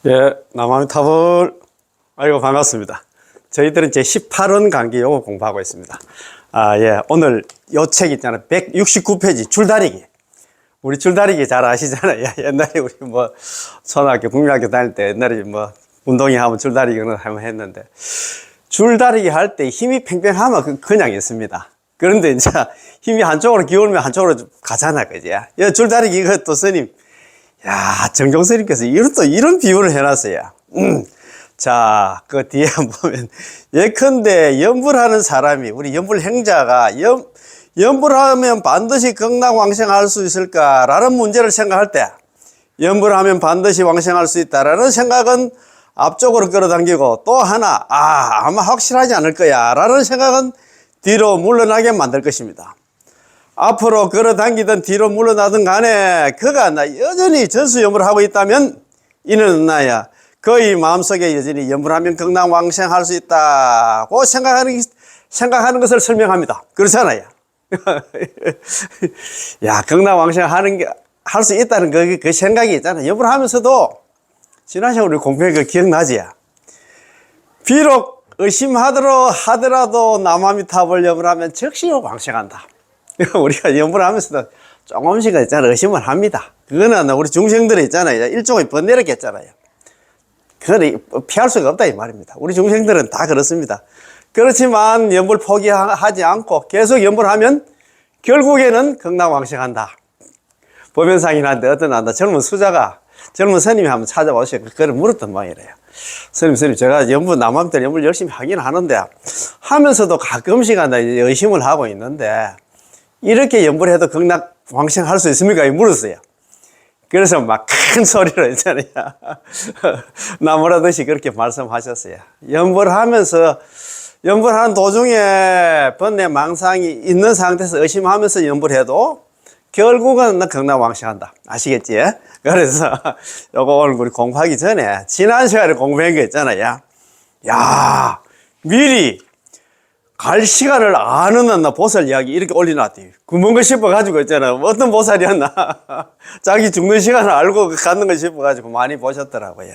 예, 남아미타불. 아이고, 반갑습니다. 저희들은 제 18원 강기 요거 공부하고 있습니다. 예, 오늘 요 책 있잖아요. 169페이지, 줄다리기. 우리 줄다리기 잘 아시잖아요. 옛날에 우리 초등학교, 국민학교 다닐 때 옛날에 운동회 하면 줄다리기는 한번 했는데, 줄다리기 할 때 힘이 팽팽하면 그냥 있습니다. 그런데 이제 힘이 한쪽으로 기울면 한쪽으로 가잖아, 그지? 줄다리기 이것도 스님, 야, 정종 스님께서 이런 비유를 해놨어요. 자, 그 뒤에 보면, 예컨대 연불하는 사람이, 우리 연불 행자가 연불하면 반드시 극락왕생할 수 있을까라는 문제를 생각할 때, 연불하면 반드시 왕생할 수 있다라는 생각은 앞쪽으로 끌어당기고, 또 하나, 아마 확실하지 않을 거야 라는 생각은 뒤로 물러나게 만들 것입니다. 앞으로 끌어당기든 뒤로 물러나든 간에 그가 여전히 전수연불을 하고 있다면 이는 나야 그의 마음속에 여전히 연불하면 극락왕생할 수 있다고 생각하는 것을 설명합니다. 그렇잖아요. 야, 극락왕생하는 게 할 수 있다는 그 생각이 있잖아요. 연불하면서도 지난 시간에 우리 공부한 거 기억나지? 비록 의심하더라도 남아미타불 연불하면 즉시 왕생한다. 우리가 연불을 하면서도 조금씩 있잖아요. 의심을 합니다. 그거는 우리 중생들이 있잖아요. 일종의 번뇌를 겠잖아요. 그걸 피할 수가 없다 이 말입니다. 우리 중생들은 다 그렇습니다. 그렇지만 연불 포기하지 않고 계속 연불하면 결국에는 극락왕생한다. 보면상이긴 한데 어떤 젊은 수자가 젊은 스님이 한번 찾아오셔서 그걸 물었던 모양이래요. 스님, 제가 남아미타 연불 열심히 하긴 하는데 하면서도 가끔씩 의심을 하고 있는데 이렇게 연불해도 극락 왕생할 수 있습니까? 물었어요. 그래서 막 큰 소리로 있잖아요. 나무라듯이 그렇게 말씀하셨어요. 연불하는 도중에 번뇌 망상이 있는 상태에서 의심하면서 연불해도 결국은 극락 왕생한다. 아시겠지? 그래서 요거 오늘 우리 공부하기 전에 지난 시간에 공부한 거 있잖아요. 야, 미리 갈 시간을 아는 보살 이야기 이렇게 올려놨대요. 구먼 거 싶어가지고 있잖아. 어떤 보살이었나. 자기 죽는 시간을 알고 갖는 거 싶어가지고 많이 보셨더라고요.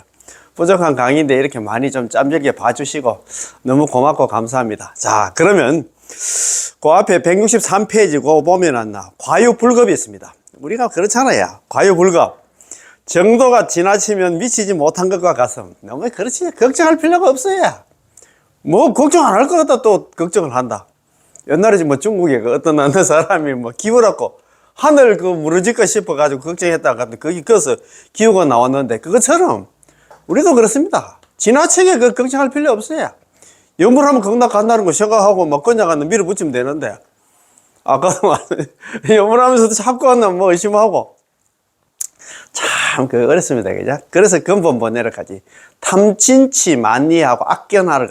부족한 강의인데 이렇게 많이 좀 짬들게 봐주시고 너무 고맙고 감사합니다. 자, 그러면 그 앞에 163페이지 그거 보면 과유불급이 있습니다. 우리가 그렇잖아요. 과유불급. 정도가 지나치면 미치지 못한 것과 같음. 너무 그렇지. 걱정할 필요가 없어요. 걱정 안 할 것 같다 또 걱정을 한다. 옛날에 중국에 어떤 사람이 기울었고 하늘 무너질까 싶어가지고 걱정했다가 거기 거기서 기후가 나왔는데 그것처럼 우리도 그렇습니다. 지나치게 걱정할 필요 없어요. 연불하면 극락 간다는 거 생각하고 그냥 밀어붙이면 되는데 아까도 연불하면서도 자꾸 의심하고 참 어렵습니다. 그죠? 그래서 근본 번뇌를까지 탐진치 만리하고 악견하를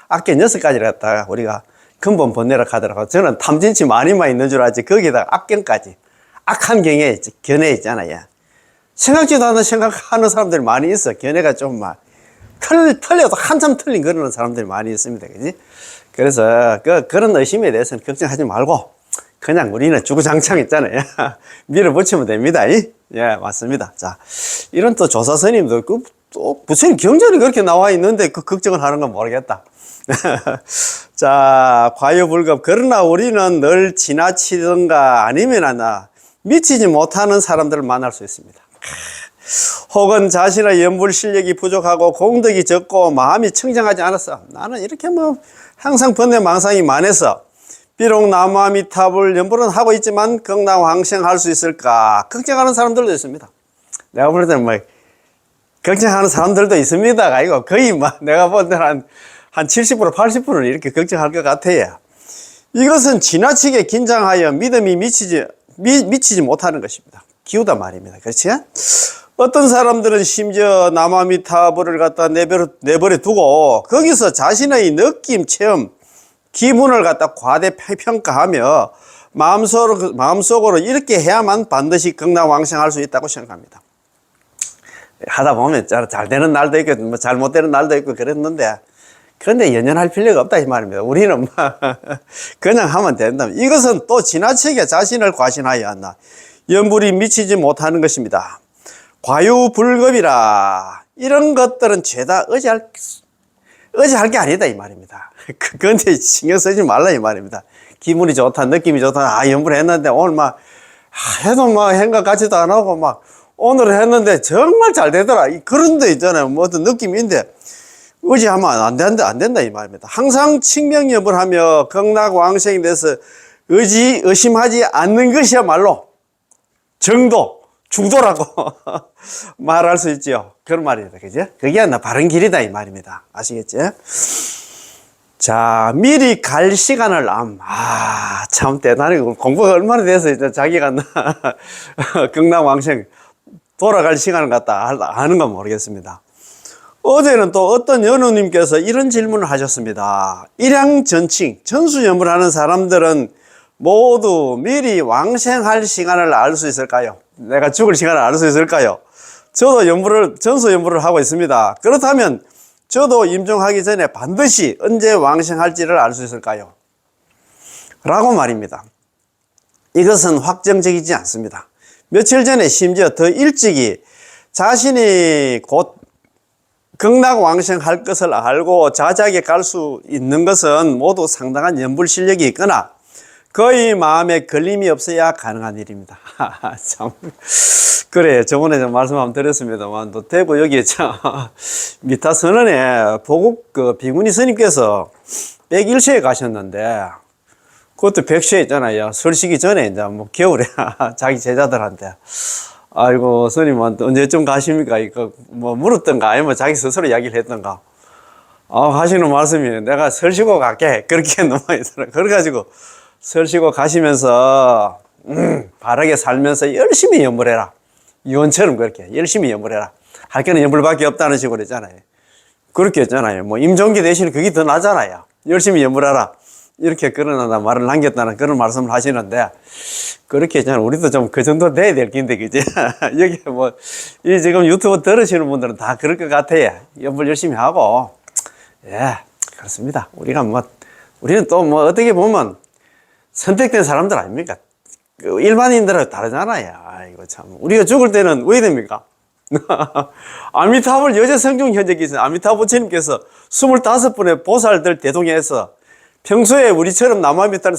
악견 6가지를 갖다가 우리가 근본 번뇌를 하더라고요. 저는 탐진치 많이만 있는 줄 알지 거기다가 악견까지 악한 견해 있잖아요. 생각지도 않은 생각하는 사람들이 많이 있어. 견해가 좀 틀려도 한참 틀린 그러는 사람들이 많이 있습니다. 그지? 그래서 그런 의심에 대해서는 걱정하지 말고 그냥 우리는 주구장창 있잖아요. 밀어붙이면 됩니다. 예, 맞습니다. 자, 이런 또 조사 스님도 또 무슨 경전이 그렇게 나와 있는데 걱정을 하는 건 모르겠다. 자, 과유불급. 그러나 우리는 늘 지나치던가 아니면 미치지 못하는 사람들을 만날 수 있습니다. 혹은 자신의 연불 실력이 부족하고 공덕이 적고 마음이 청정하지 않았어. 나는 이렇게 항상 번뇌 망상이 많아서 비록 남아미타불 연불은 하고 있지만 극락왕생할 수 있을까 걱정하는 사람들도 있습니다. 내가 볼 때는 걱정하는 사람들도 있습니다가 아니고 거의 내가 볼 때는 한 70% 80%는 이렇게 걱정할 것 같아요. 이것은 지나치게 긴장하여 믿음이 미치지 못하는 것입니다. 기우다 말입니다. 그렇지? 어떤 사람들은 심지어 남아미타불을 갖다 내버려 두고 거기서 자신의 느낌, 체험, 기분을 갖다 과대 평가하며 마음속으로 이렇게 해야만 반드시 극락왕생할 수 있다고 생각합니다. 하다 보면 잘 되는 날도 있고 잘못되는 날도 있고 그랬는데 그런데 연연할 필요가 없다 이 말입니다. 우리는 그냥 하면 된다. 이것은 또 지나치게 자신을 과신하여 연불이 미치지 못하는 것입니다. 과유불급이라 이런 것들은 죄다 의지할 게 아니다 이 말입니다. 그건데 신경 쓰지 말라 이 말입니다. 기분이 좋다, 느낌이 좋다, 연구를 했는데 오늘 막 해도 막 생각 같지도 안 하고 막 오늘 했는데 정말 잘 되더라. 그런 데 있잖아요. 뭐 어떤 느낌인데 의지하면 안 된다 이 말입니다. 항상 칭명염을 하며 극락왕생이 돼서 의심하지 않는 것이야말로 정도, 중도라고 말할 수 있죠. 그런 말입니다. 그죠? 그게 바른 길이다 이 말입니다. 아시겠죠? 자, 미리 갈 시간을 참 대단히 공부가 얼마나 돼서 이제 자기가 극락왕생 돌아갈 시간을 갖다 아는 건 모르겠습니다. 어제는 또 어떤 연우님께서 이런 질문을 하셨습니다. 일양전칭, 전수염을 하는 사람들은 모두 미리 왕생할 시간을 알 수 있을까요? 내가 죽을 시간을 알 수 있을까요? 저도 전수 연부를 하고 있습니다. 그렇다면 저도 임종하기 전에 반드시 언제 왕생할지를 알 수 있을까요? 라고 말입니다. 이것은 확정적이지 않습니다. 며칠 전에 심지어 더 일찍이 자신이 곧 극락왕생할 것을 알고 자작에 갈 수 있는 것은 모두 상당한 연불 실력이 있거나 거의 마음에 걸림이 없어야 가능한 일입니다. 참 그래, 저번에 좀 말씀 한번 드렸습니다만 또 대구 여기 미타 선언에 보국 비구니 스님께서 101세에 가셨는데 그것도 100세에 있잖아요. 설시기 전에 이제 뭐 겨울에 자기 제자들한테 아이고 스님한테 언제쯤 가십니까? 이거 뭐 물었던가 아니면 자기 스스로 이야기를 했던가 하시는 말씀이 내가 설 쉬고 갈게 그렇게 넘어있더라. 그래가지고 설 쉬고 가시면서 바르게 살면서 열심히 연불해라. 유언처럼 그렇게 열심히 연불해라. 할 거는 연불밖에 없다는 식으로 했잖아요. 그렇게 했잖아요. 뭐 임종기 대신 그게 더 나잖아요. 열심히 연불하라. 이렇게 그러나 말을 남겼다는 그런 말씀을 하시는데 그렇게 했잖아요. 우리도 좀 그 정도 돼야 될 긴데 그지? 여기 뭐 이 지금 유튜브 들으시는 분들은 다 그럴 것 같아요. 연불 열심히 하고 예 그렇습니다. 우리는 또 뭐 어떻게 보면 선택된 사람들 아닙니까? 일반인들하고 다르잖아요. 아이고 참 우리가 죽을 때는 왜 됩니까? 아미타불 여제 성중 현재기신 아미타 부처님께서 25분의 보살들 대동해서 평소에 우리처럼 남아미타는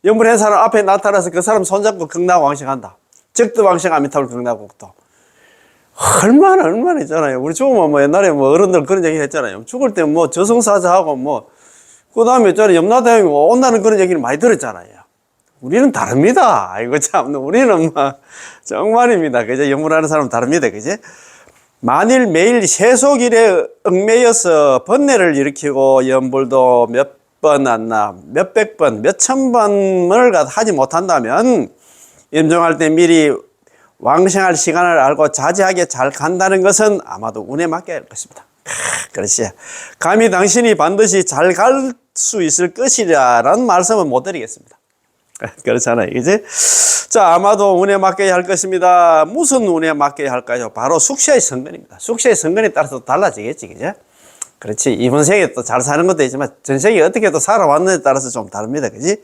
연불한 사람 앞에 나타나서 그 사람 손잡고 극락왕생한다. 적도왕생 아미타불 극락국도 얼마나 있잖아요. 우리 죽으면 뭐 옛날에 뭐 어른들 그런 얘기 했잖아요. 죽을 때 뭐 저승사자하고 뭐 그 다음에 있잖아요. 염라대왕이 온다는 그런 얘기를 많이 들었잖아요. 우리는 다릅니다. 아이고 참 우리는 뭐 정말입니다. 그죠? 연불하는 사람은 다릅니다. 그지? 만일 매일 세속일에 얽매여서 번뇌를 일으키고 연불도 몇백 번, 몇천 번을 하지 못한다면 임종할 때 미리 왕생할 시간을 알고 자제하게 잘 간다는 것은 아마도 운에 맡겨야 할 것입니다. 그렇지. 감히 당신이 반드시 잘 갈 수 있을 것이라는 말씀은 못 드리겠습니다. 그렇잖아요. 이제 자, 아마도 운에 맡겨야 할 것입니다. 무슨 운에 맡겨야 할까요? 바로 숙세의 성근입니다. 숙세의 성근에 따라서 달라지겠지, 그죠? 그렇지. 이번 생에 또 잘 사는 것도 있지만 전생에 어떻게 또 살아왔느냐에 따라서 좀 다릅니다. 그지?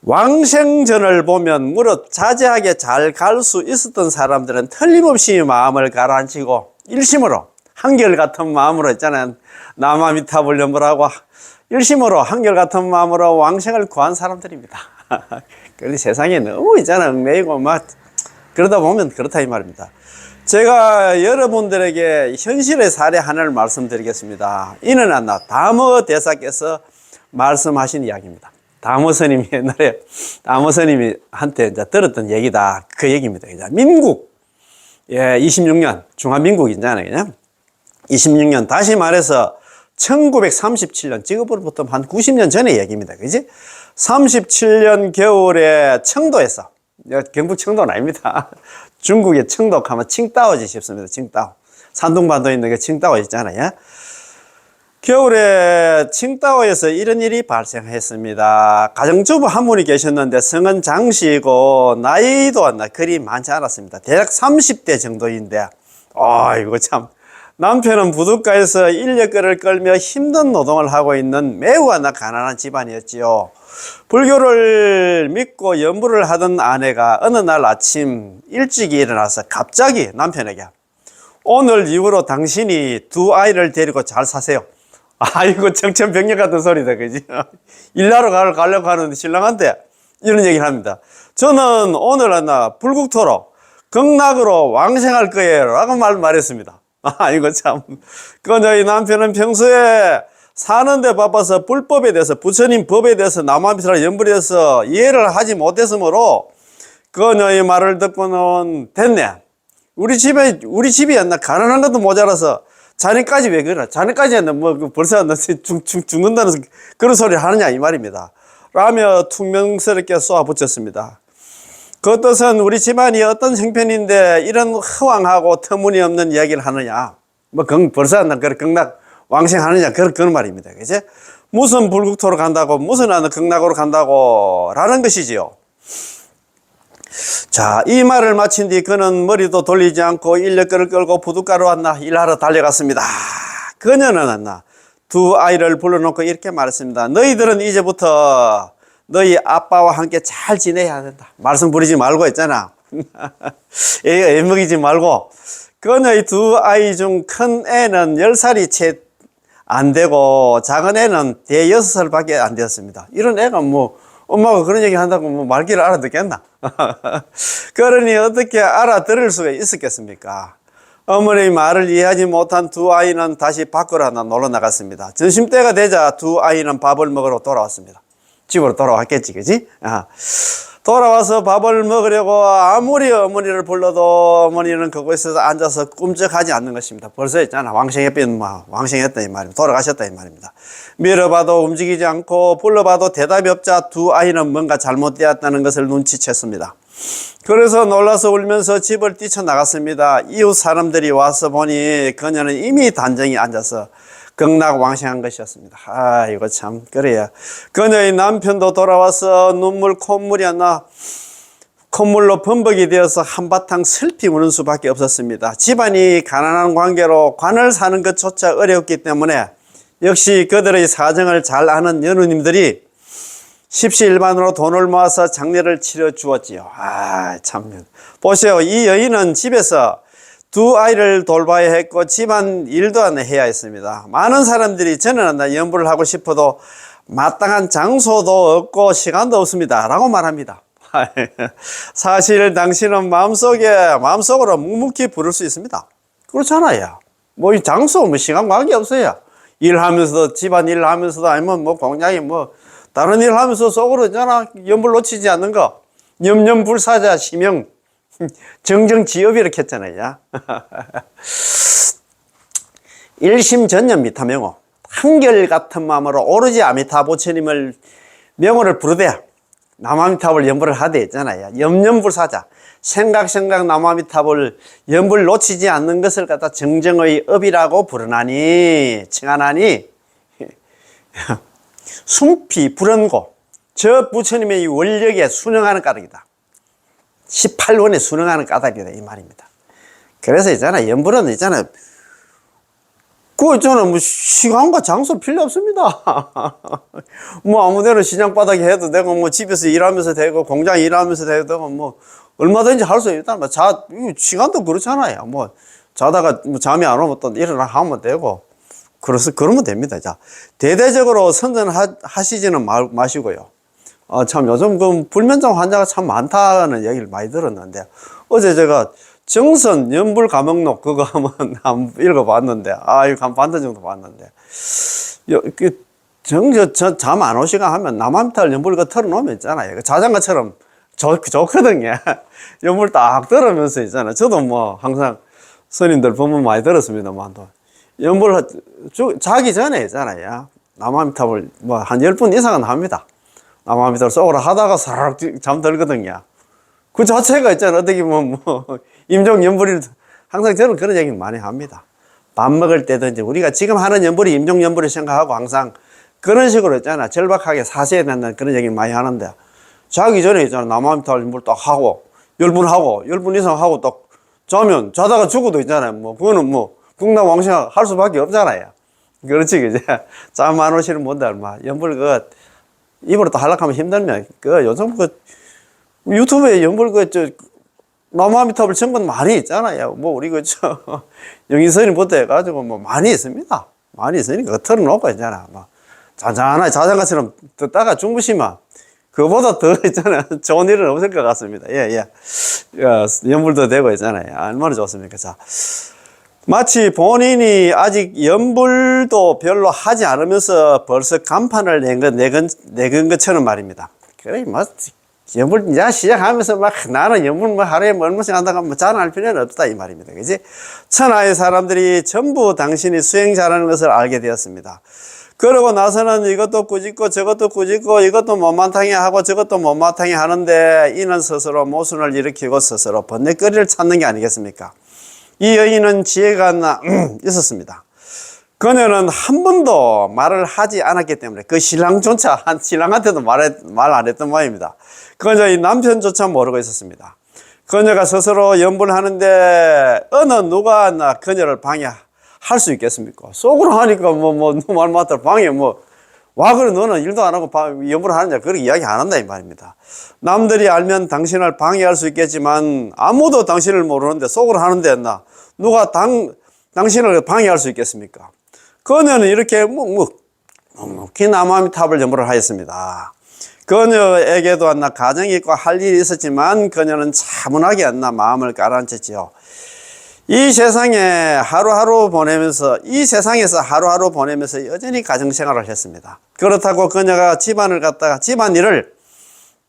왕생전을 보면 무릇 자제하게 잘 갈 수 있었던 사람들은 틀림없이 마음을 가라앉히고 일심으로 한결같은 마음으로 있잖아요. 남아미타불 연불하고 일심으로 한결같은 마음으로 왕생을 구한 사람들입니다. 그런데 세상에 너무 있잖아요. 얽매이고 막 그러다 보면 그렇다 이 말입니다. 제가 여러분들에게 현실의 사례 하나를 말씀드리겠습니다. 이는 안나 다머 대사께서 말씀하신 이야기입니다. 다머 스님이 옛날에 다머 스님이 한테 이제 들었던 얘기다. 그 얘기입니다. 민국 26년 중화민국이잖아요. 그냥 26년 다시 말해서 1937년 지금으로부터 한 90년 전의 얘기입니다. 그지? 37년 겨울에 청도에서 경북 청도는 아닙니다. 중국의 청도 가면 칭다오지 싶습니다. 칭다오. 산둥반도에 있는 게 칭다오 있잖아요. 겨울에 칭다오에서 이런 일이 발생했습니다. 가정주부 한 분이 계셨는데 성은 장씨고 나이도 그리 많지 않았습니다. 대략 30대 정도인데 이거 참 남편은 부둣가에서 인력거를 끌며 힘든 노동을 하고 있는 매우 가난한 집안이었지요. 불교를 믿고 연부를 하던 아내가 어느 날 아침 일찍 일어나서 갑자기 남편에게 오늘 이후로 당신이 두 아이를 데리고 잘 사세요. 아이고, 청천벽력 같은 소리다, 그지? 일하러 가려고 하는데 신랑한테 이런 얘기를 합니다. 저는 오늘 불국토로 극락으로 왕생할 거예요. 라고 말했습니다. 이거 참. 저희 남편은 평소에 사는데 바빠서 불법에 대해서, 부처님 법에 대해서 남한비사를 연불해서 이해를 하지 못했으므로 그녀의 말을 듣고는 됐네. 우리 집이 가난한 것도 모자라서 자네까지 왜 그래? 자네까지 벌써 죽는다는 그런 소리를 하느냐, 이 말입니다. 라며 퉁명스럽게 쏘아붙였습니다. 그 뜻은 우리 집안이 어떤 형편인데 이런 허황하고 터무니없는 이야기를 하느냐. 벌써 극락 왕생하느냐. 그런 말입니다. 그치? 무슨 불국토로 간다고, 무슨 극락으로 간다고, 라는 것이지요. 자, 이 말을 마친 뒤 그는 머리도 돌리지 않고 인력거를 끌고 부둣가로 일하러 달려갔습니다. 그녀는 두 아이를 불러놓고 이렇게 말했습니다. 너희들은 이제부터 너희 아빠와 함께 잘 지내야 된다. 말씀 부리지 말고 했잖아. 애먹이지 말고. 그녀의 두 아이 중 큰 애는 10살이 채 안 되고 작은 애는 대여섯 살밖에 안 되었습니다. 이런 애가 엄마가 그런 얘기 한다고 말귀를 알아듣겠나? 그러니 어떻게 알아들을 수가 있었겠습니까? 어머니의 말을 이해하지 못한 두 아이는 다시 밖으로 놀러 나갔습니다. 점심때가 되자 두 아이는 밥을 먹으러 돌아왔습니다. 집으로 돌아왔겠지, 그지? 돌아와서 밥을 먹으려고 아무리 어머니를 불러도 어머니는 그곳에서 앉아서 꿈쩍하지 않는 것입니다. 벌써 했잖아. 왕생했다 이 말입니다. 돌아가셨다 이 말입니다. 밀어봐도 움직이지 않고 불러봐도 대답이 없자 두 아이는 뭔가 잘못되었다는 것을 눈치챘습니다. 그래서 놀라서 울면서 집을 뛰쳐나갔습니다. 이웃 사람들이 와서 보니 그녀는 이미 단정히 앉아서 극락왕생한 것이었습니다. 이거 참 그래요. 그녀의 남편도 돌아와서 콧물로 범벅이 되어서 한바탕 슬피 우는 수밖에 없었습니다. 집안이 가난한 관계로 관을 사는 것조차 어려웠기 때문에 역시 그들의 사정을 잘 아는 연우님들이 십시일반으로 돈을 모아서 장례를 치러 주었지요. 참. 보세요. 이 여인은 집에서 두 아이를 돌봐야 했고 집안 일도 해야 했습니다. 많은 사람들이 저는 연부를 하고 싶어도 마땅한 장소도 없고 시간도 없습니다. 라고 말합니다. 사실 당신은 마음속으로 묵묵히 부를 수 있습니다. 그렇잖아요. 이 장소, 시간 관계 없어요. 일하면서도, 집안 일 하면서도, 아니면 공장이 다른 일 하면서 속으로 있잖아. 연불 놓치지 않는 거. 염염불사자 시명. 정정지업이 이렇게 했잖아요. 일심전념 미타명호. 한결같은 마음으로 오로지 아미타 부처님을 명호를 부르되 남아미타불 연불을 하되 했잖아요. 염염불사자. 생각 남아미타불 연불 놓치지 않는 것을 갖다 정정의 업이라고 부르나니 청하나니 숨피 불언고 저 부처님의 원력에 순응하는 까닭이다. 18원에 순응하는 까닭이다 이 말입니다. 그래서 있잖아 연불은 있잖아 시간과 장소 필요 없습니다. 아무데나 시장바닥에 해도 되고 집에서 일하면서 되고 공장 일하면서 되고 얼마든지 할 수 있다. 시간도 그렇잖아요. 자다가 잠이 안 오면 또 일어나 하면 되고 그러면 됩니다. 자, 대대적으로 선전하시지는 마시고요. 참 요즘 불면증 환자가 참 많다는 얘기를 많이 들었는데 어제 제가 정선 연불 감옥록 그거 한번 읽어봤는데 이거 한 반도 정도 봤는데 잠 안 오시가 하면 남한탈 연불 틀어놓으면 있잖아요. 자전거처럼 좋거든요. 연불 딱 들으면서 있잖아요. 저도 항상 스님들 법문 많이 들었습니다만 연불 자기 전에 있잖아요. 남한탑을 한 10분 이상은 합니다. 남한탑을 속으로 하다가 사락 잠들거든요. 그 자체가 있잖아요. 어떻게 보면 임종 연불이 항상 저는 그런 얘기 많이 합니다. 밥 먹을 때도 이제 우리가 지금 하는 연불이 임종 연불을 생각하고 항상 그런 식으로 있잖아. 절박하게 사셔야 된다는 그런 얘기를 많이 하는데 자기 전에 있잖아. 남한탈 연불 딱 하고 10분 이상 하고 딱 자면 자다가 죽어도 있잖아요. 그거는 극락왕생 할 수밖에 없잖아요. 그렇지, 그제? 잠 안 오시는 분들, 연불 입으로 또 하려고 하면 힘들면, 요즘 유튜브에 연불 남아미탑을 전부 많이 있잖아요. 뭐 우리 그저 영인선이부터 해가지고 뭐 많이 있습니다. 많이 있으니까 털어놓고 있잖아. 뭐 잔잔하게 자장가처럼 듣다가 주무시면 그보다 더 있잖아요. 좋은 일은 없을 것 같습니다. 예, 예. 연불도 되고 있잖아요. 얼마나 좋습니까? 자. 마치 본인이 아직 연불도 별로 하지 않으면서 벌써 간판을 내건 것처럼 말입니다. 그래, 뭐, 연불 이제 시작하면서 막 나는 연불 뭐 하루에 뭐 얼마씩 한다고 뭐 자랑할 필요는 없다 이 말입니다. 그지? 천하의 사람들이 전부 당신이 수행자라는 것을 알게 되었습니다. 그러고 나서는 이것도 꾸짖고 저것도 꾸짖고 이것도 못마땅해 하고 저것도 못마땅해 하는데 이는 스스로 모순을 일으키고 스스로 번뇌거리를 찾는 게 아니겠습니까? 이 여인은 지혜가 있었습니다. 그녀는 한 번도 말을 하지 않았기 때문에 그 신랑조차 신랑한테도 말 안 했던 모양입니다. 그녀의 남편조차 모르고 있었습니다. 그녀가 스스로 연분하는데 어느 누가 그녀를 방해할 수 있겠습니까? 속으로 하니까 말 맞다 방해 와 그래 너는 일도 안 하고 연분을 하느냐 그렇게 이야기 안 한다 이 말입니다. 남들이 알면 당신을 방해할 수 있겠지만 아무도 당신을 모르는데 속으로 하는데 누가 당신을 방해할 수 있겠습니까? 그녀는 이렇게 긴 남아미탑을 연불을 하였습니다. 그녀에게도 가정이 있고 할 일이 있었지만 그녀는 차분하게 마음을 가라앉혔지요. 이 세상에서 하루하루 보내면서 여전히 가정생활을 했습니다. 그렇다고 그녀가 집안일을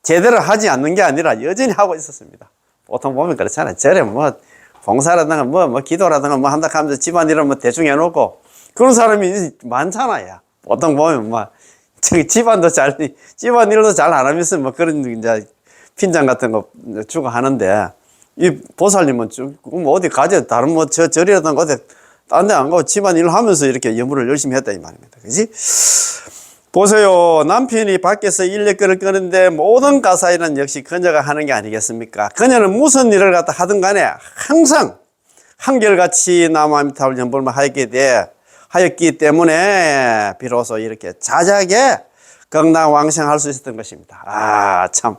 제대로 하지 않는 게 아니라 여전히 하고 있었습니다. 보통 보면 그렇잖아요. 절에 봉사라든가 기도라든가 한다 하면서 집안일을 대충 해놓고 그런 사람이 많잖아요. 보통 보면 집안일도 잘 안 하면서 그런 이제 핀잔 같은 거 주고 하는데 이 보살님은 어디 다른 절이라든가 어디 딴 데 안 가고 집안일을 하면서 이렇게 예물을 열심히 했다 이 말입니다. 그지? 보세요. 남편이 밖에서 인력거를 끄는데 모든 가사일은 역시 그녀가 하는 게 아니겠습니까? 그녀는 무슨 일을 하든 간에 항상 한결같이 남아미탑을 연불만 하였기 때문에 비로소 이렇게 자작에 건강왕생할 수 있었던 것입니다. 참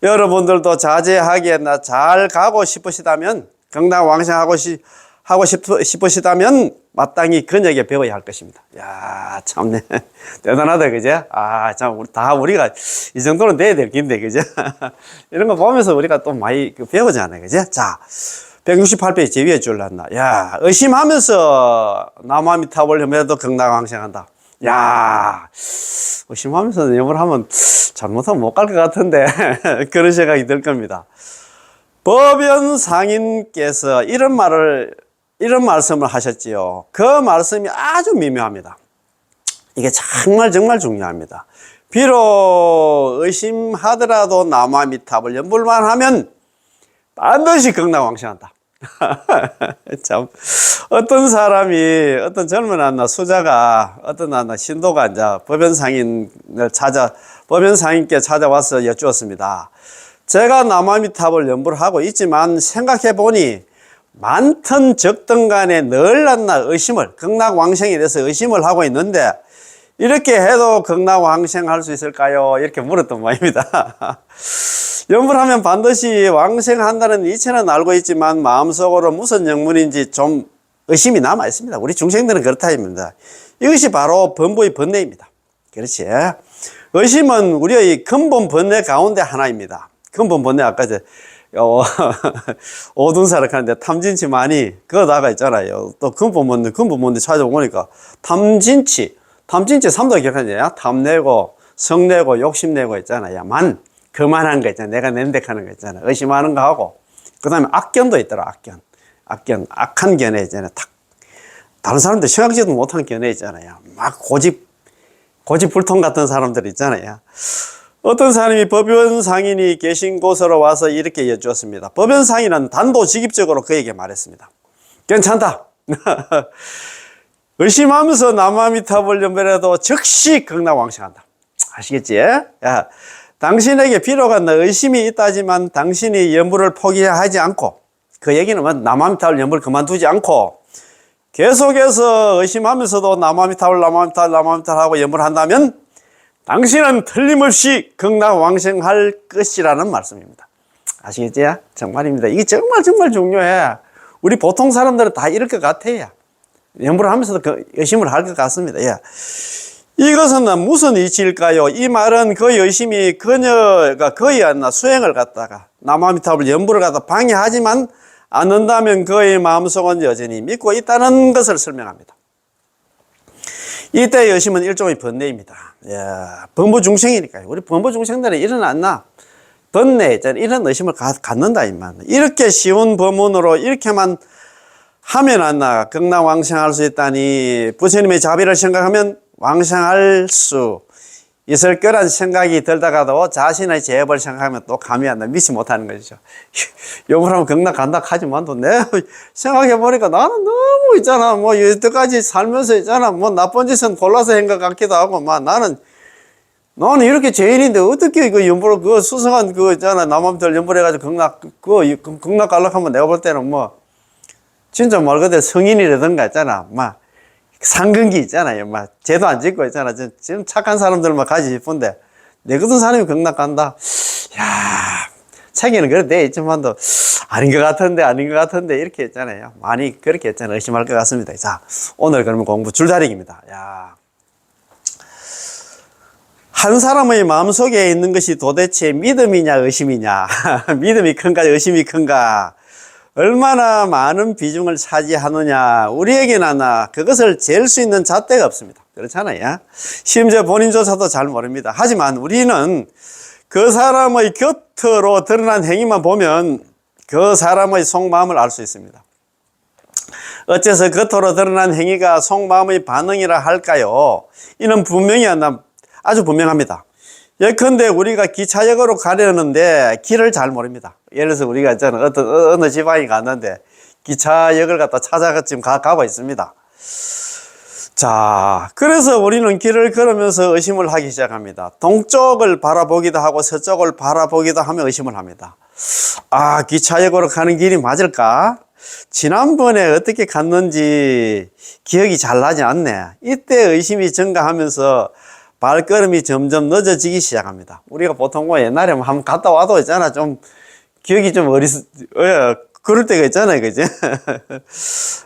여러분들도 자제하게 잘 가고 싶으시다면 건강왕생하고 싶으시다면 마땅히 그녀에게 배워야 할 것입니다. 야, 참네. 대단하다, 그죠? 참, 우리가 이 정도는 돼야 될 긴데, 그죠? 이런 거 보면서 우리가 또 많이 배우잖아요, 그죠? 자, 168페이지 제 위에 줄났나. 야, 의심하면서 남아미탑을 염해도 건강왕생한다. 야, 의심하면서 염을 하면 잘못하면 못 갈 것 같은데, 그런 생각이 들 겁니다. 법연상인께서 이런 말씀을 하셨지요. 그 말씀이 아주 미묘합니다. 이게 정말 중요합니다. 비록 의심하더라도 남아미탑을 연불만 하면 반드시 건강왕생한다. 참, 어떤 젊은 수자가, 신도가 이제 법연상인께 찾아와서 여쭈었습니다. 제가 남아미탑을 연불을 하고 있지만 생각해보니 많든 적든 간에 늘 극락왕생에 대해서 의심을 하고 있는데 이렇게 해도 극락왕생할 수 있을까요? 이렇게 물었던 모양입니다. 연불하면 반드시 왕생한다는 이치는 알고 있지만 마음속으로 무슨 영문인지 좀 의심이 남아 있습니다. 우리 중생들은 그렇다입니다. 이것이 바로 범부의 번뇌입니다. 그렇지? 의심은 우리의 근본 번뇌 가운데 하나입니다. 근본 번뇌 아까 오둔사를 하는데 탐진치 많이 그거다가 있잖아요. 또 근본 번뇌 찾아보니까 탐진치 3도 기억하냐? 탐내고 성내고 욕심내고 있잖아요. 그만한 거 있잖아. 내가 nen대하는 거 있잖아. 의심하는 거 하고 그 다음에 악견도 있더라. 악견 악한 견해 있잖아요. 다른 사람들 생각지도 못한 견해 있잖아요. 막 고집불통 같은 사람들 있잖아요. 어떤 사람이 법연상인이 계신 곳으로 와서 이렇게 여쭈었습니다. 법연상인은 단도직입적으로 그에게 말했습니다. 괜찮다. 의심하면서 남아미탑을 연별해도 즉시 극락왕생한다. 아시겠지? 야, 당신에게 필요한 의심이 있다지만 당신이 연불을 포기하지 않고 그 얘기는 남아미탑을 연불 그만두지 않고 계속해서 의심하면서도 남아미탑을 하고 연불을 한다면 당신은 틀림없이 극락왕생할 것이라는 말씀입니다. 아시겠지? 정말입니다. 이게 정말 중요해. 우리 보통 사람들은 다 이럴 것 같아요. 연구를 하면서도 열심을 할 것 같습니다. 예. 이것은 무슨 이치일까요? 이 말은 그 열심히 그녀가 거의 수행을 갖다가 나무아미타불 연부를 갖다 방해하지만 않는다면 그의 마음속은 여전히 믿고 있다는 것을 설명합니다. 이때 열심은 일종의 번뇌입니다. 예, 범부중생이니까요. 우리 범부중생들은 이런 안나 번뇌 있잖아요. 이런 의심을 갖는다 이만. 이렇게 쉬운 법문으로 이렇게만 하면 안나 극락왕생할 수 있다니 부처님의 자비를 생각하면 왕생할 수 있을 거란 생각이 들다가도 자신의 죄업을 생각하면 또 감이 안 나, 믿지 못하는 것이죠. 여보라면 극락 간다 하지만도 내가 생각해보니까 나는 너무 있잖아. 뭐 여태까지 살면서 있잖아. 뭐 나쁜 짓은 골라서 한 것 같기도 하고, 나는 이렇게 죄인인데 어떻게 그 연보를, 그 수상한 그 있잖아. 남함들 연보해가지고 극락 갈락 하면 내가 볼 때는 뭐, 진짜 말 그대로 성인이라든가 있잖아. 상근기 있잖아요. 죄도 안 짓고 있잖아. 지금 착한 사람들만 가지 싶은데, 내 같은 사람이 극락 간다. 야, 책에는 그래 돼 있지만도, 아닌 것 같은데, 이렇게 했잖아요. 많이 그렇게 했잖아요. 의심할 것 같습니다. 자, 오늘 그러면 공부 줄다리기입니다. 야. 한 사람의 마음속에 있는 것이 도대체 믿음이냐, 의심이냐. 믿음이 큰가, 의심이 큰가. 얼마나 많은 비중을 차지하느냐, 우리에게는 그것을 잴 수 있는 잣대가 없습니다. 그렇잖아요. 심지어 본인조차도 잘 모릅니다. 하지만 우리는 그 사람의 곁으로 드러난 행위만 보면 그 사람의 속마음을 알 수 있습니다. 어째서 겉으로 드러난 행위가 속마음의 반응이라 할까요? 이는 분명히 아주 분명합니다. 예컨대 우리가 기차역으로 가려는데 길을 잘 모릅니다. 예를 들어서 우리가 있잖아, 어느 지방에 갔는데 기차역을 갖다 찾아가 지금 가고 있습니다. 자, 그래서 우리는 길을 걸으면서 의심을 하기 시작합니다. 동쪽을 바라보기도 하고 서쪽을 바라보기도 하며 의심을 합니다. 아, 기차역으로 가는 길이 맞을까? 지난번에 어떻게 갔는지 기억이 잘 나지 않네. 이때 의심이 증가하면서 발걸음이 점점 늦어지기 시작합니다. 우리가 보통 옛날에 한번 갔다 와도 있잖아. 좀 기억이 좀 그럴 때가 있잖아요. 그지?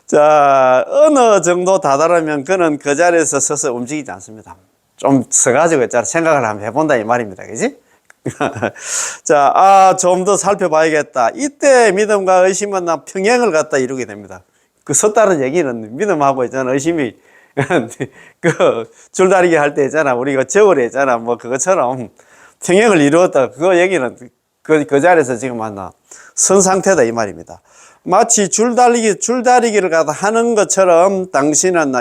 자, 어느 정도 다다르면 그는 그 자리에서 서서 움직이지 않습니다. 좀 서가지고 있잖아. 생각을 한번 해본다 이 말입니다. 그지? 자, 좀 더 살펴봐야겠다. 이때 믿음과 의심은 평행을 갖다 이루게 됩니다. 그 섰다는 얘기는 믿음하고 있잖아. 의심이 줄다리기 할 때 있잖아. 우리가 저울에 있잖아. 뭐 그것처럼 평행을 이루었다. 그거 얘기는 그 자리에서 지금 선 상태다 이 말입니다. 마치 줄다리기를 갖다 하는 것처럼 당신은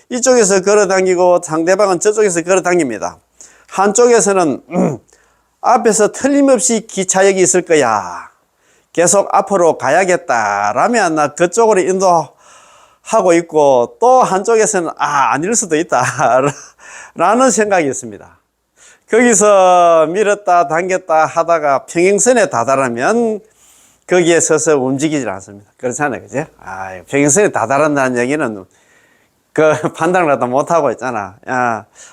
이쪽에서 걸어 당기고 상대방은 저쪽에서 걸어 당깁니다. 한쪽에서는 앞에서 틀림없이 기차역이 있을 거야. 계속 앞으로 가야겠다라면 그쪽으로 인도하고 있고, 또 한쪽에서는 아닐 수도 있다 라는 생각이 있습니다. 거기서 밀었다 당겼다 하다가 평행선에 다다르면 거기에 서서 움직이질 않습니다. 그렇잖아요. 그죠? 평행선에 다다른다는 얘기는 그 판단을 갖다 못하고 있잖아.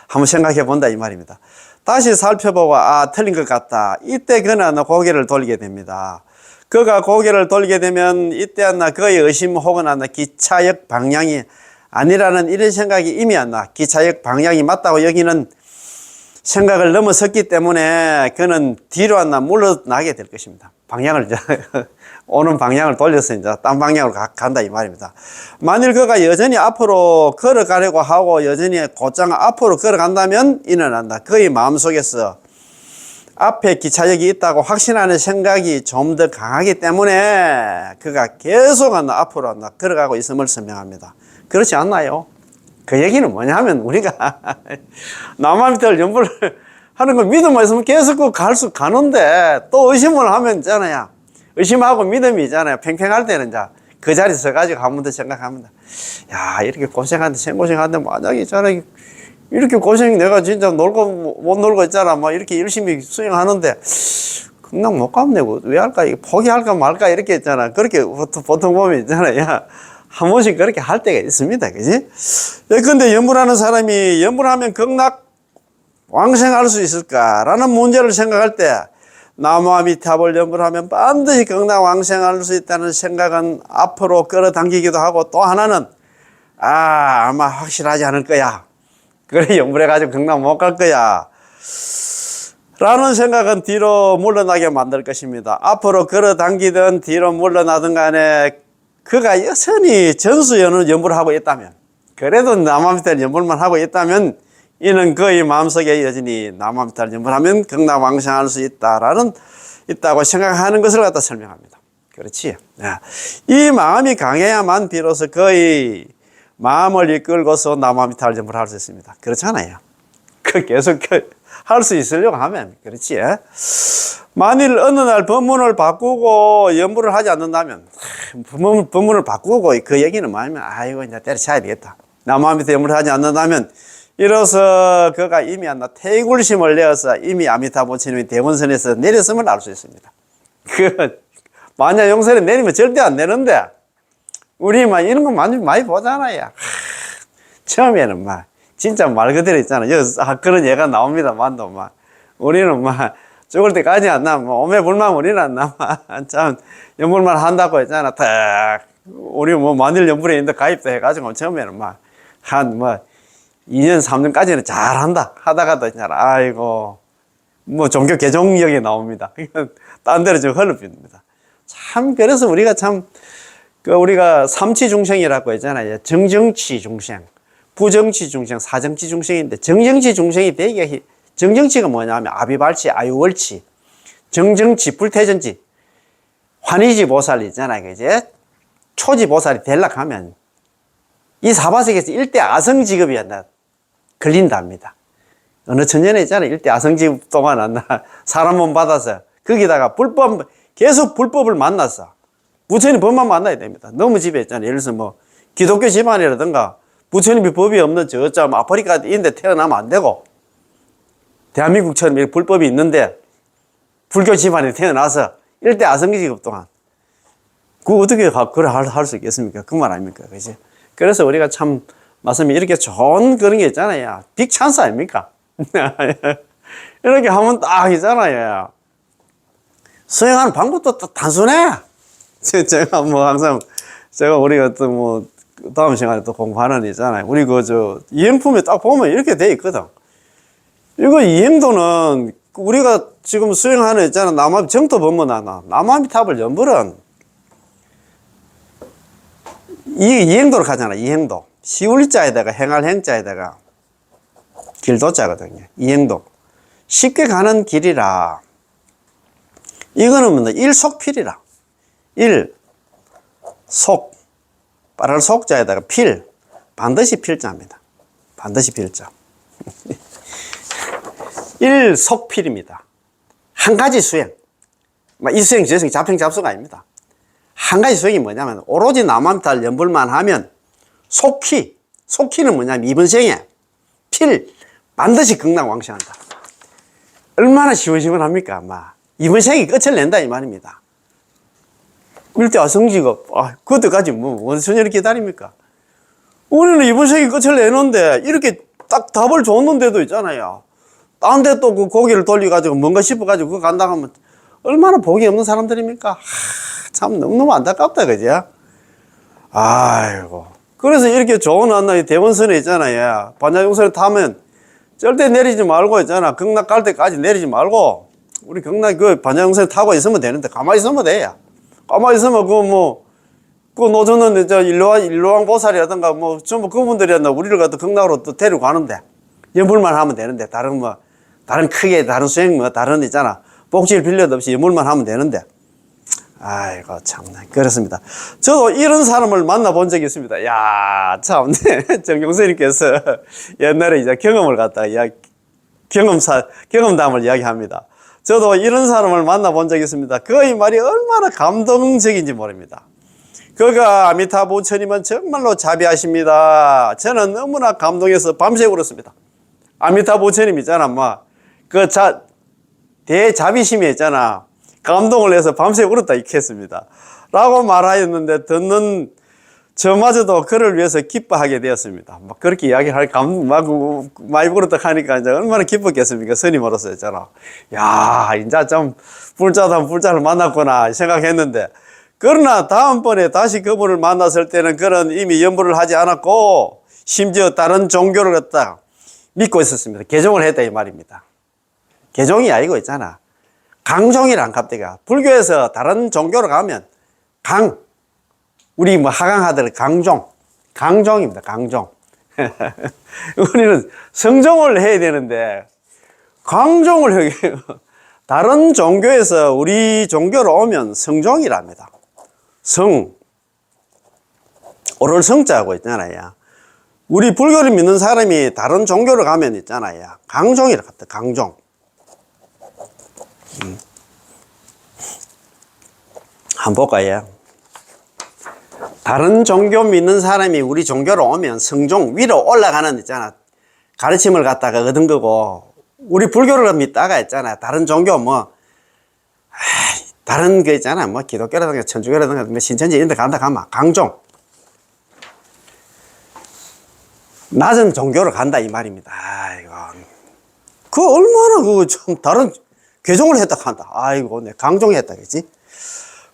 한번 생각해 본다 이 말입니다. 다시 살펴보고 틀린 것 같다. 이때 그는 고개를 돌리게 됩니다. 그가 고개를 돌리게 되면 이때 그의 의심 혹은 기차역 방향이 아니라는 이런 생각이 이미 기차역 방향이 맞다고 여기는 생각을 넘어섰기 때문에 그는 뒤로 물러나게 될 것입니다. 방향을 오는 방향을 돌려서 이제 딴 방향으로 간다 이 말입니다. 만일 그가 여전히 앞으로 걸어가려고 하고 여전히 곧장 앞으로 걸어간다면 이는 그의 마음속에서 앞에 기차역이 있다고 확신하는 생각이 좀 더 강하기 때문에 그가 계속 앞으로 걸어가고 있음을 설명합니다. 그렇지 않나요? 그 얘기는 뭐냐면 우리가 남아미터를 연구를 하는 걸 믿음만 있으면 계속 가는데 또 의심을 하면 있잖아요. 의심하고 믿음이 있잖아요. 팽팽할 때는 그 자리에 서가지고 한 번 더 생각합니다. 야, 이렇게 고생하는데, 생고생하는데, 만약에 있잖아요. 이렇게 고생 내가 진짜 못 놀고 있잖아. 이렇게 열심히 수행하는데, 극락 못 가면 내가 왜 할까? 포기할까 말까? 이렇게 있잖아. 그렇게 보통 보면 있잖아요. 한 번씩 그렇게 할 때가 있습니다. 그지? 근데 연불하는 사람이 연불하면 극락 왕생할 수 있을까라는 문제를 생각할 때 나무아미타불 연불 하면 반드시 건강왕생할 수 있다는 생각은 앞으로 끌어당기기도 하고, 또 하나는 아마 확실하지 않을 거야. 그래 연불해가지고 건강 못 갈 거야 라는 생각은 뒤로 물러나게 만들 것입니다. 앞으로 끌어당기든 뒤로 물러나든 간에 그가 여전히 전수연을 연불을 하고 있다면, 그래도 나무아미타불 연불만 하고 있다면 이는 그의 마음속에 여전히 나무아미타불 연불하면 건강왕생할 수 있다고 생각하는 것을 갖다 설명합니다. 그렇지? 이 마음이 강해야만 비로소 그의 마음을 이끌고서 나무아미타불 연불을 할 수 있습니다. 그렇잖아요. 계속 할 수 있으려고 하면. 그렇지? 만일 어느 날 법문을 바꾸고 연불을 하지 않는다면, 법문을 바꾸고 그 얘기는 뭐냐면, 아이고 이제 때려쳐야 되겠다. 나무아미타불 연불을 하지 않는다면 이로써 그가 이미 태굴심을 내어서 이미 아미타부처님이 대원선에서 내렸음을 알 수 있습니다. 만약 용선에 내리면 절대 안 내는데, 우리 이런 거 많이 보잖아요. 처음에는 진짜 말 그대로 있잖아. 그런 예가 나옵니다만도 우리는 죽을 때까지 안 나면 오매불망 우리는 안 나면 참 연불만 한다고 했잖아. 딱 우리 만일 연불에 있는데 가입도 해가지고 처음에는 한 2년 3년까지는 잘한다 하다가도 있잖아. 아이고 종교 개종력이 나옵니다. 딴 데로 좀 흘러봅니다. 참 그래서 우리가 우리가 삼치 중생이라고 했잖아요. 정정치 중생, 부정치 중생, 사정치 중생인데, 정정치 중생이 되게, 정정치가 뭐냐면 아비발치, 아유월치, 정정치, 불태전치, 환희지 보살 있잖아요. 그제 초지 보살이 되려고 하면 이 사바세계에서 일대 아성직업이 걸린답니다. 어느 천년에 있잖아요. 일대 아성직업 동안 사람 몸 받아서 거기다가 계속 불법을 만났어. 부처님 법만 만나야 됩니다. 너무 지배했잖아요. 예를 들어서 기독교 집안이라든가 부처님이 법이 없는 아프리카 인데 태어나면 안 되고, 대한민국처럼 이렇게 불법이 있는데 불교 집안에 태어나서 일대 아성직업 동안 그거 어떻게 그걸 할 수 있겠습니까? 그 말 아닙니까? 그지? 그래서 우리가 참 말씀이 이렇게 좋은 그런 게 있잖아요. 빅 찬스 아닙니까? 이렇게 하면 딱 있잖아요. 수행하는 방법도 단순해. 제가 항상 우리가 또 다음 시간에 또 공부하는 있잖아요. 우리 이행품에 딱 보면 이렇게 돼 있거든. 이거 이행도는 우리가 지금 수행하는 있잖아. 정토 법문 나무아미타불 연불은 이행도로 가잖아. 이행도. 시울자에다가 행할 행자에다가 길도자거든요. 이행도. 쉽게 가는 길이라. 이거는 일속필이라. 속. 빠를 속자에다가 반드시 필자입니다. 반드시 필자. 일속필입니다. 한 가지 수행. 이 수행, 저 수행, 잡행잡수가 아닙니다. 한 가지 수행이 뭐냐면, 오로지 나무아미타불 연불만 하면, 속희는 뭐냐면, 이번 생에, 반드시 건강왕생한다. 얼마나 시원시원합니까? 이번 생에 끝을 낸다, 이 말입니다. 일대 아성직업, 그때까지 원수년을 기다립니까? 우리는 이번 생에 끝을 내는데, 이렇게 딱 답을 줬는데도 있잖아요. 딴 데 또 그 고개를 돌려가지고 뭔가 싶어가지고 그거 간다 하면 얼마나 복이 없는 사람들입니까? 참 너무너무 안타깝다, 그죠? 아이고. 그래서 이렇게 좋은 대원선에 있잖아요. 반야용선에 타면 절대 내리지 말고 있잖아. 극락 갈 때까지 내리지 말고, 우리 극락 반야용선에 타고 있으면 되는데, 가만히 있으면 돼요. 가만히 있으면 그 노조는 일로왕 보살이라든가 전부 그분들이 우리를 갖다 극락으로 또 데리고 가는데, 연불만 하면 되는데, 다른 수행 다른 있잖아. 복지를 빌려도 없이 연불만 하면 되는데. 아이고, 참나. 그렇습니다. 저도 이런 사람을 만나본 적이 있습니다. 야, 참, 정경선님께서 옛날에 이제 경험을 갖다가 경험담을 이야기합니다. 저도 이런 사람을 만나본 적이 있습니다. 그의 말이 얼마나 감동적인지 모릅니다. 그가 아미타부처님은 정말로 자비하십니다. 저는 너무나 감동해서 밤새 울었습니다. 아미타부처님 있잖아, 대자비심이 있잖아. 감동을 해서 밤새 울었다 이렇게 했습니다. 라고 말하였는데, 저마저도 그를 위해서 기뻐하게 되었습니다. 막 그렇게 이야기할 막 많이 부르덕 하니까 이제 얼마나 기뻤겠습니까? 스님으로서 있잖아. 야, 이제 좀 불자다 불자를 만났구나 생각했는데, 그러나 다음번에 다시 그분을 만났을 때는 그는 이미 연부를 하지 않았고, 심지어 다른 종교를 갖다 믿고 있었습니다. 개종을 했다 이 말입니다. 개종이 아니고 있잖아. 강종이란 갑자기가. 불교에서 다른 종교로 가면 우리 뭐 하강하들 강종입니다. 강종. 우리는 성종을 해야 되는데 강종을 해요. 다른 종교에서 우리 종교로 오면 성종이랍니다. 오를 성자하고 있잖아요. 우리 불교를 믿는 사람이 다른 종교로 가면 있잖아요. 강종이라 합니다. 강종. 한번 볼까요? 다른 종교 믿는 사람이 우리 종교로 오면 성종, 위로 올라가는 있잖아. 가르침을 갖다가 얻은 거고, 우리 불교를 믿다가 있잖아. 다른 종교 다른 거 있잖아. 뭐 기독교라든가 천주교라든가 뭐 신천지 이런 데 간다 가면 강종. 낮은 종교로 간다 이 말입니다. 아이고. 얼마나 좀 다른 개종을 했다 한다. 아이고, 내 강종했다 그지?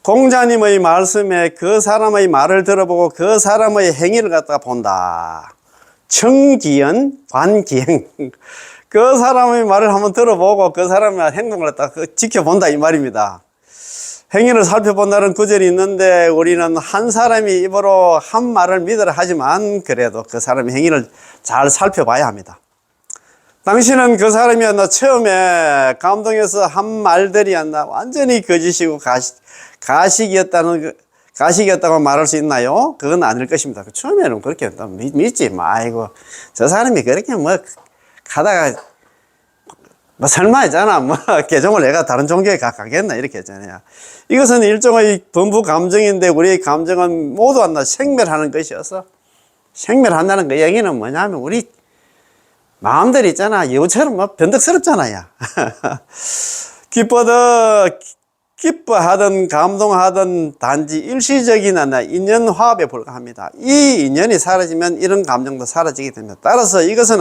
공자님의 말씀에 그 사람의 말을 들어보고 그 사람의 행위를 갖다가 본다. 청기연 관기행. 그 사람의 말을 한번 들어보고 그 사람의 행동을 갖다가 지켜본다 이 말입니다. 행위를 살펴본다는 구절이 있는데 우리는 한 사람이 입으로 한 말을 믿으라 하지만 그래도 그 사람의 행위를 잘 살펴봐야 합니다. 당신은 그 사람이 처음에 감동해서 한 말들이 완전히 거짓이고 가식이었다고 말할 수 있나요? 그건 아닐 것입니다. 처음에는 그렇게 믿지. 아이고, 저 사람이 그렇게 가다가, 설마 있잖아. 개종을 내가 다른 종교에 가겠나? 이렇게 했잖아요. 이것은 일종의 범부 감정인데, 우리의 감정은 모두 생멸하는 것이어서, 생멸한다는 그 얘기는 뭐냐면, 우리 마음들이 있잖아. 여우처럼 변덕스럽잖아요. 기뻐하든 감동하든 단지 일시적인 인연 화합에 불과합니다. 이 인연이 사라지면 이런 감정도 사라지게 됩니다. 따라서 이것은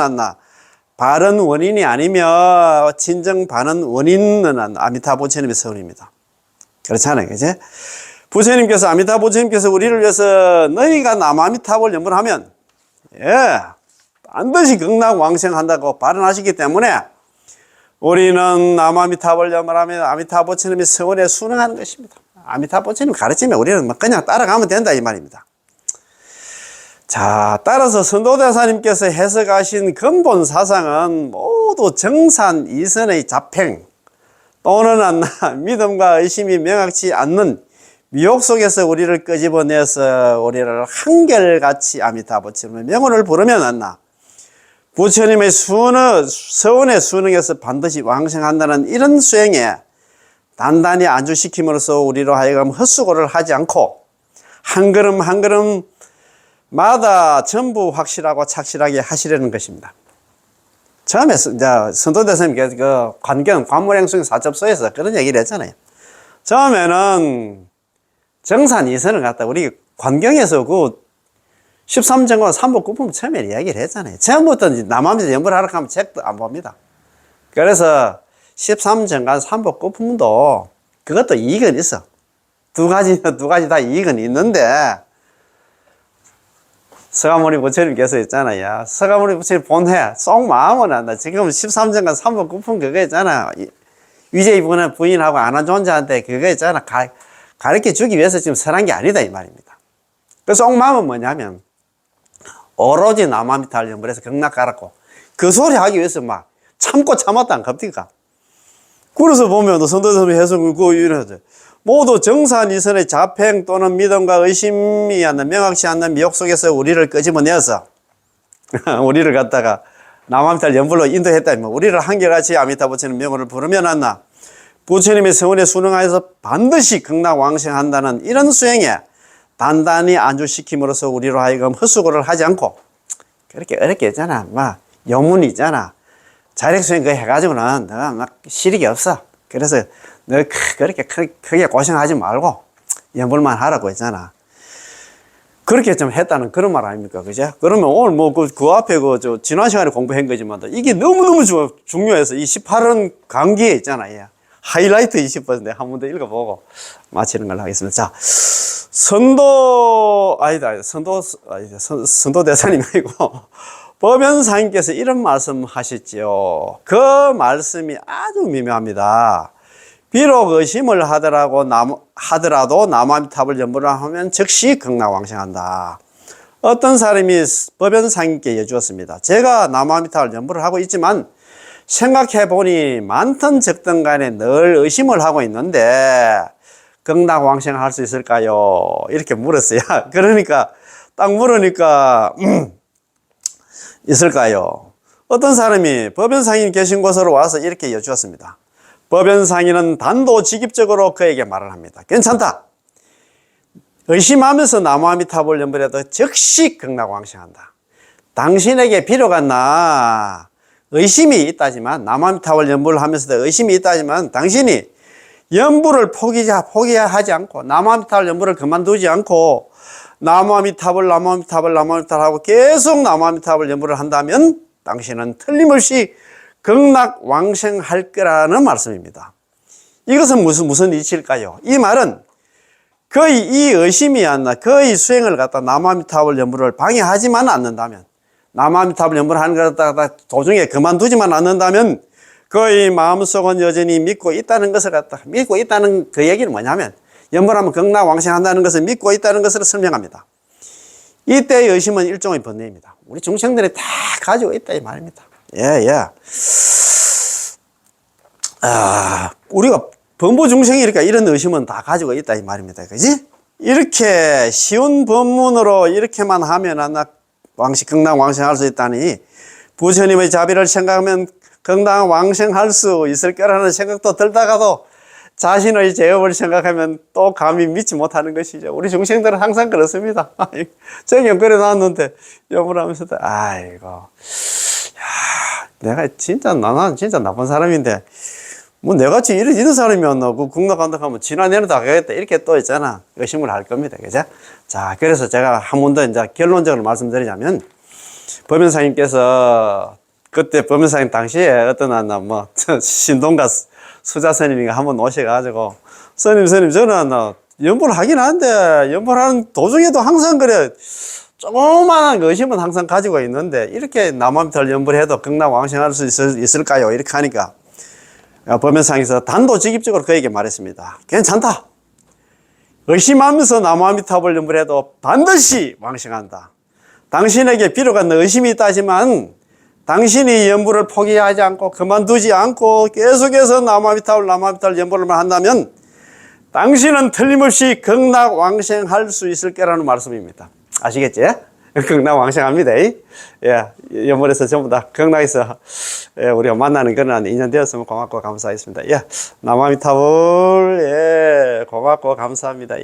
바른 원인이 아니며 진정 바른 원인은 아미타 부처님의 서운입니다. 그렇잖아요. 그지? 아미타 부처님께서 우리를 위해서 너희가 남아미타불 염불하면 반드시 극락왕생한다고 발언하시기 때문에 우리는 남아미타불 염불하면 아미타 부처님의 서원에 순응하는 것입니다. 아미타 부처님 가르치면 우리는 그냥 따라가면 된다 이 말입니다. 자, 따라서 선도대사님께서 해석하신 근본 사상은 모두 정산 이선의 자팽 또는 믿음과 의심이 명확치 않는 미혹 속에서 우리를 끄집어내서 우리를 한결같이 아미타 부처님의 명호를 부르면 부처님의 서원에 순응해서 반드시 왕생한다는 이런 수행에 단단히 안주시킴으로써 우리로 하여금 헛수고를 하지 않고 한 걸음 한 걸음마다 전부 확실하고 착실하게 하시려는 것입니다. 처음에 선도대사님께서 그 관물행수행 사첩서에서 그런 얘기를 했잖아요. 처음에는 정산 이선을 갖다 우리 관경에서 13정과 삼복구품 처음에 이야기를 했잖아요. 처음부터 남아미에서 연구를 하러 가면 책도 안 봅니다. 그래서 13정과 삼복구품도 그것도 이익은 있어. 두 가지 다 이익은 있는데 서가모니 부처님께서 있잖아요. 서가모니 부처님 본회 속 마음은 지금 13정과 삼복구품 그거 있잖아. 위제 부인하고 아나존자한테 그거 있잖아. 가르쳐 주기 위해서 지금 설한 게 아니다 이 말입니다. 그 속 마음은 뭐냐면 오로지 남아미타불 염불해서 극락 가라고 그 소리 하기 위해서 참고 참았다 안 갑니까? 그래서 보면 선도선의 해석을 이러죠. 모두 정산 이선의 자팽 또는 믿음과 의심이 명확치 않는 미혹 속에서 우리를 끄집어내어서 우리를 갖다가 남아미타불 염불로 인도했다. 우리를 한결같이 아미타 부처님 명호를 부르면 부처님의 서원에 순응하여서 반드시 극락왕생한다는 이런 수행에 단단히 안주시킴으로써 우리로 하여금 헛수고를 하지 않고 그렇게 어렵게 했잖아. 요문이 있잖아. 자력수행 그거 해가지고는 너가 실익이 없어. 그래서 너 그렇게 크게 고생하지 말고 연불만 하라고 했잖아. 그렇게 좀 했다는 그런 말 아닙니까? 그죠? 그러면 오늘 뭐 그 앞에 지난 시간에 공부한 거지만 이게 너무너무 중요해서 이 18원 강기에 있잖아요. 하이라이트 20% 한 번 더 읽어보고 마치는 걸로 하겠습니다. 자, 선도 대사님 아니고 법연사님께서 이런 말씀 하셨지요. 그 말씀이 아주 미묘합니다. 비록 의심을 하더라도 나무아미타불 연불을 하면 즉시 극락왕생한다. 어떤 사람이 법연사님께 여쭈었습니다. 제가 나무아미타불 연불을 하고 있지만 생각해보니 많든 적든 간에 늘 의심을 하고 있는데 극락왕생을 할 수 있을까요? 이렇게 물었어요. 그러니까 딱 물으니까 있을까요? 어떤 사람이 법연상인 계신 곳으로 와서 이렇게 여쭈었습니다. 법연상인은 단도직입적으로 그에게 말을 합니다. 괜찮다. 의심하면서 나무아미타불 연불해도 즉시 극락왕생한다. 당신에게 필요가 나 의심이 있다지만 나무아미타불 연불을 하면서도 의심이 있다지만 당신이 연불을 포기하지 않고 나무아미타불 연불을 그만두지 않고 나무아미타불 하고 계속 나무아미타불 연불을 한다면 당신은 틀림없이 극락왕생할 거라는 말씀입니다. 이것은 무슨 이치일까요? 이 말은 거의 이 의심이 거의 수행을 갖다 나무아미타불 연불을 방해하지만 않는다면 나무아미타불 연불을 하는 걸 갖다가 도중에 그만두지만 않는다면 거의 마음속은 여전히 믿고 있다는 것을 갖다 믿고 있다는 그 얘기는 뭐냐면 연불하면 극락왕생한다는 것을 믿고 있다는 것을 설명합니다. 이때의 의심은 일종의 번뇌입니다. 우리 중생들이 다 가지고 있다 이 말입니다. 우리가 범부 중생이니까 이런 의심은 다 가지고 있다 이 말입니다. 그지? 이렇게 쉬운 법문으로 이렇게만 하면 극락왕생할 수 있다니 부처님의 자비를 생각하면 극락왕생할 수 있을 거라는 생각도 들다가도 자신의 죄업을 생각하면 또 감히 믿지 못하는 것이죠. 우리 중생들은 항상 그렇습니다. 정녕 그래 놨는데 여부하면서도 아이고 나는 진짜 나쁜 사람인데 뭐 내같이 이런 사람이었나 그 극락한다 하면 지나내는 다 가겠다 이렇게 또 있잖아. 의심을 할 겁니다. 그죠? 자, 그래서 제가 한 번 더 이제 결론적으로 말씀드리자면 법연사님께서 그때 법연사님 당시에 어떤 신동가 수자 스님이 한번 오셔가지고 스님 저는 연불 하긴 하는데 연불하는 도중에도 항상 그래 조그마한 의심은 항상 가지고 있는데 이렇게 나무아미타불 연불해도 극락왕생할 수 있을까요? 이렇게 하니까 법연상에서 단도직입적으로 그에게 말했습니다. 괜찮다. 의심하면서 나무아미타불 연불해도 반드시 왕생한다. 당신에게 비록 의심이 있다지만 당신이 연불을 포기하지 않고 그만두지 않고 계속해서 나무아미타불 연불을 한다면 당신은 틀림없이 극락왕생할 수 있을 거라는 말씀입니다. 아시겠지? 극락왕생합니다. 연불에서 전부 다 극락에서 우리가 만나는 그런 인연 되었으면 고맙고 감사하겠습니다. 나무아미타불 고맙고 감사합니다.